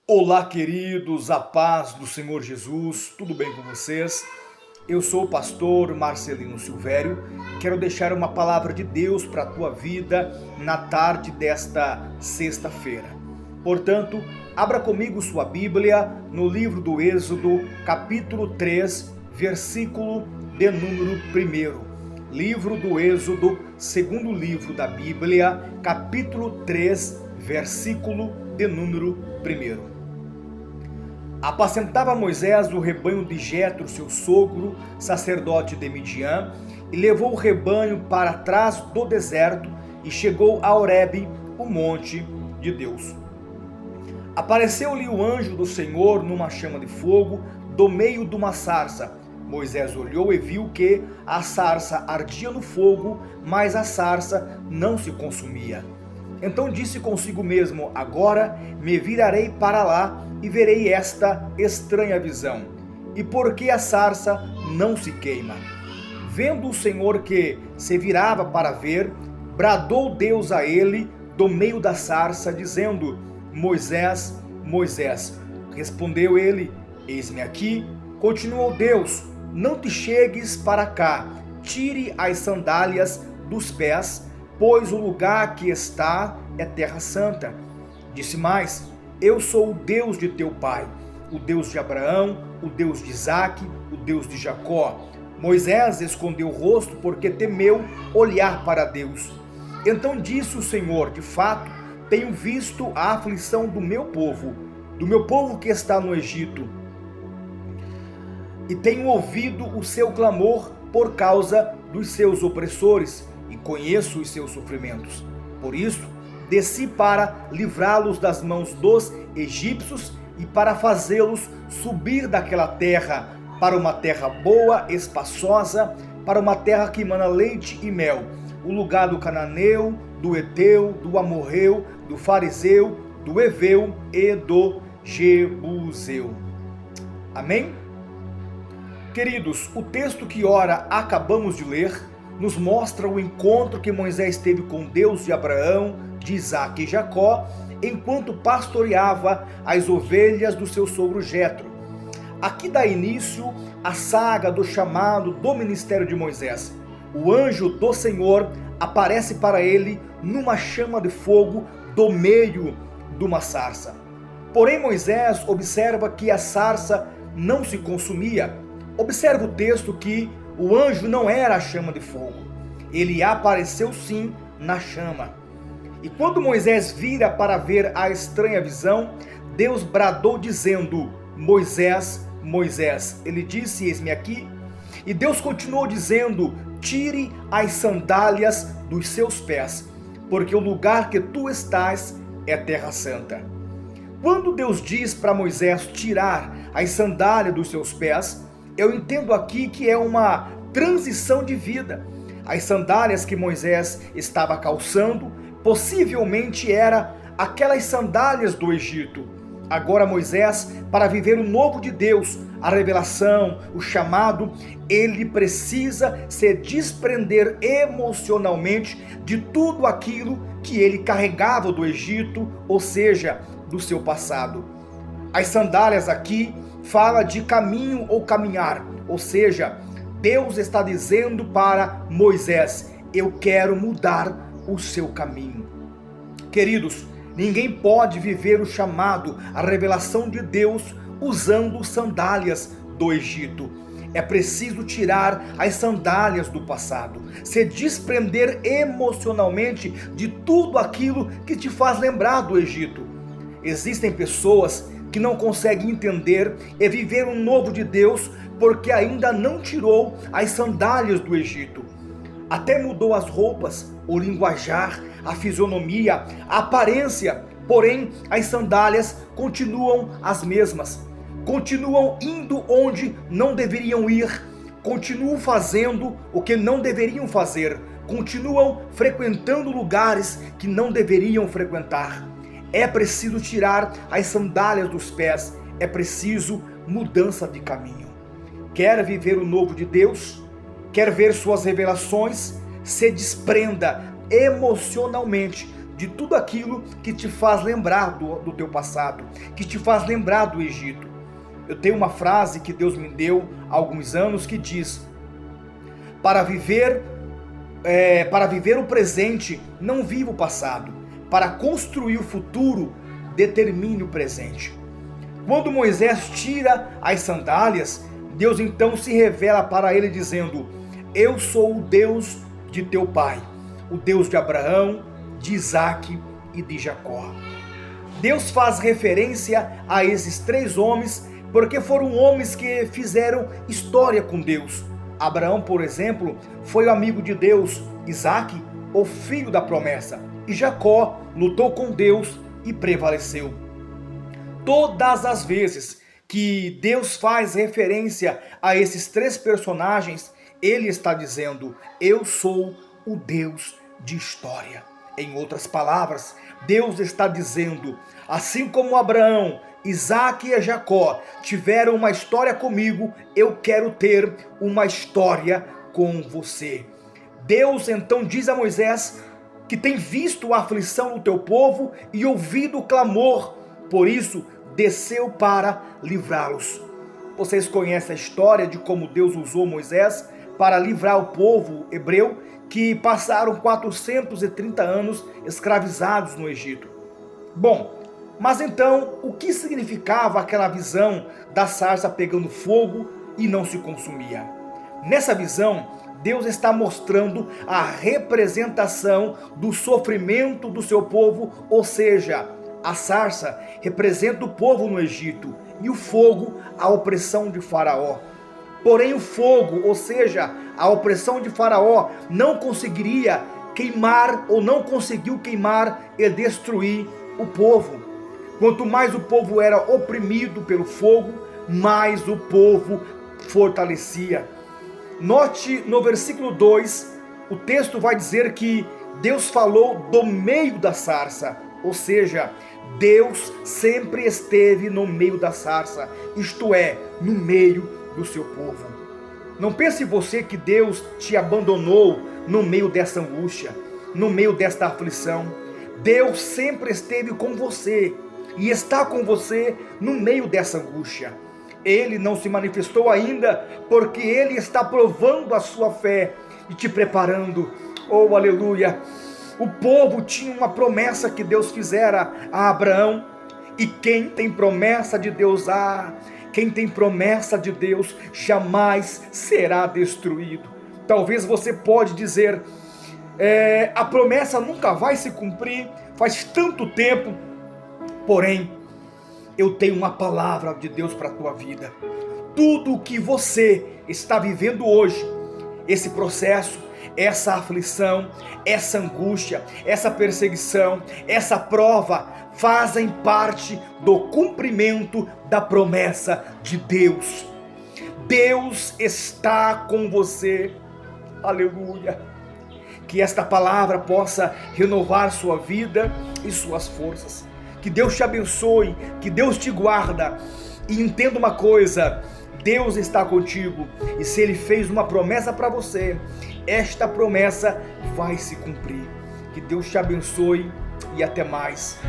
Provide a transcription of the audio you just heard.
Olá, queridos, a paz do Senhor Jesus, tudo bem com vocês? Eu sou o pastor Marcelino Silvério, quero deixar uma palavra de Deus para a tua vida na tarde desta sexta-feira. Portanto, abra comigo sua Bíblia no livro do Êxodo, capítulo 3, versículo de número 1. Livro do Êxodo, segundo livro da Bíblia, capítulo 3, versículo de número 1. Apacentava Moisés o rebanho de Jetro, seu sogro, sacerdote de Midian, e levou o rebanho para trás do deserto e chegou a Horebe, o monte de Deus. Apareceu-lhe o anjo do Senhor numa chama de fogo, do meio de uma sarça. Moisés olhou e viu que a sarça ardia no fogo, mas a sarça não se consumia. Então disse consigo mesmo: agora me virarei para lá e verei esta estranha visão. E por que a sarça não se queima? Vendo o Senhor que se virava para ver, bradou Deus a ele do meio da sarça, dizendo: Moisés, Moisés. Respondeu ele: eis-me aqui. Continuou Deus: não te chegues para cá, tire as sandálias dos pés, pois o lugar que está é terra santa. Disse mais: eu sou o Deus de teu pai, o Deus de Abraão, o Deus de Isaque, o Deus de Jacó. Moisés escondeu o rosto porque temeu olhar para Deus. Então disse o Senhor: de fato, tenho visto a aflição do meu povo que está no Egito, e tenho ouvido o seu clamor por causa dos seus opressores, e conheço os seus sofrimentos. Por isso, desci para livrá-los das mãos dos egípcios e para fazê-los subir daquela terra para uma terra boa, espaçosa, para uma terra que emana leite e mel, o lugar do cananeu, do eteu, do amorreu, do fariseu, do heveu e do jebuseu. Amém? Queridos, o texto que ora acabamos de ler nos mostra o encontro que Moisés teve com Deus de Abraão, de Isaque e Jacó, enquanto pastoreava as ovelhas do seu sogro Jetro. Aqui dá início a saga do chamado do ministério de Moisés. O anjo do Senhor aparece para ele numa chama de fogo do meio de uma sarça. Porém, Moisés observa que a sarça não se consumia. Observa o texto que o anjo não era a chama de fogo. Ele apareceu sim na chama. E quando Moisés vira para ver a estranha visão, Deus bradou dizendo: Moisés, Moisés. Ele disse: eis-me aqui. E Deus continuou dizendo: tire as sandálias dos seus pés, porque o lugar que tu estás é terra santa. Quando Deus diz para Moisés tirar as sandálias dos seus pés, eu entendo aqui que é uma transição de vida. As sandálias que Moisés estava calçando possivelmente eram aquelas sandálias do Egito. Agora Moisés, para viver o novo de Deus, a revelação, o chamado, ele precisa se desprender emocionalmente de tudo aquilo que ele carregava do Egito, ou seja, do seu passado. As sandálias aqui fala de caminho ou caminhar, ou seja, Deus está dizendo para Moisés: eu quero mudar o seu caminho. Queridos, ninguém pode viver o chamado, a revelação de Deus usando sandálias do Egito. É preciso tirar as sandálias do passado, se desprender emocionalmente de tudo aquilo que te faz lembrar do Egito. Existem pessoas que não conseguem entender e viver o novo de Deus porque ainda não tirou as sandálias do Egito. Até mudou as roupas, o linguajar, a fisionomia, a aparência, porém as sandálias continuam as mesmas. Continuam indo onde não deveriam ir, continuam fazendo o que não deveriam fazer, continuam frequentando lugares que não deveriam frequentar. É preciso tirar as sandálias dos pés, é preciso mudança de caminho. Quer viver o novo de Deus? Quer ver suas revelações? Se desprenda emocionalmente de tudo aquilo que te faz lembrar do teu passado, que te faz lembrar do Egito. Eu tenho uma frase que Deus me deu há alguns anos que diz: para viver o presente, não viva o passado. Para construir o futuro, determine o presente. Quando Moisés tira as sandálias, Deus então se revela para ele dizendo: eu sou o Deus de teu pai, o Deus de Abraão, de Isaque e de Jacó. Deus faz referência a esses três homens porque foram homens que fizeram história com Deus. Abraão, por exemplo, foi o amigo de Deus. Isaque, o filho da promessa. E Jacó lutou com Deus e prevaleceu. Todas as vezes que Deus faz referência a esses três personagens, ele está dizendo: eu sou o Deus de história. Em outras palavras, Deus está dizendo: assim como Abraão, Isaque e Jacó tiveram uma história comigo, eu quero ter uma história com você. Deus então diz a Moisés que tem visto a aflição do teu povo e ouvido o clamor, por isso desceu para livrá-los. Vocês conhecem a história de como Deus usou Moisés para livrar o povo hebreu que passaram 430 anos escravizados no Egito. Bom, mas então, o que significava aquela visão da sarça pegando fogo e não se consumia? Nessa visão, Deus está mostrando a representação do sofrimento do seu povo, ou seja, a sarça representa o povo no Egito e o fogo, a opressão de Faraó. Porém, o fogo, ou seja, a opressão de Faraó, não conseguiria queimar ou não conseguiu queimar e destruir o povo. Quanto mais o povo era oprimido pelo fogo, mais o povo fortalecia. Note no versículo 2, o texto vai dizer que Deus falou do meio da sarça, ou seja, Deus sempre esteve no meio da sarça, isto é, no meio do seu povo. Não pense você que Deus te abandonou no meio dessa angústia, no meio desta aflição. Deus sempre esteve com você e está com você no meio dessa angústia. Ele não se manifestou ainda porque Ele está provando a sua fé e te preparando. Oh, aleluia! O povo tinha uma promessa que Deus fizera a Abraão. E quem tem promessa de Deus, quem tem promessa de Deus jamais será destruído. Talvez você pode dizer, a promessa nunca vai se cumprir, faz tanto tempo. Porém, eu tenho uma palavra de Deus para a tua vida. Tudo o que você está vivendo hoje, esse processo, essa aflição, essa angústia, essa perseguição, essa prova, fazem parte do cumprimento da promessa de Deus. Deus está com você. Aleluia. Que esta palavra possa renovar sua vida e suas forças. Que Deus te abençoe, que Deus te guarda. E entenda uma coisa, Deus está contigo. E se Ele fez uma promessa para você, esta promessa vai se cumprir. Que Deus te abençoe e até mais.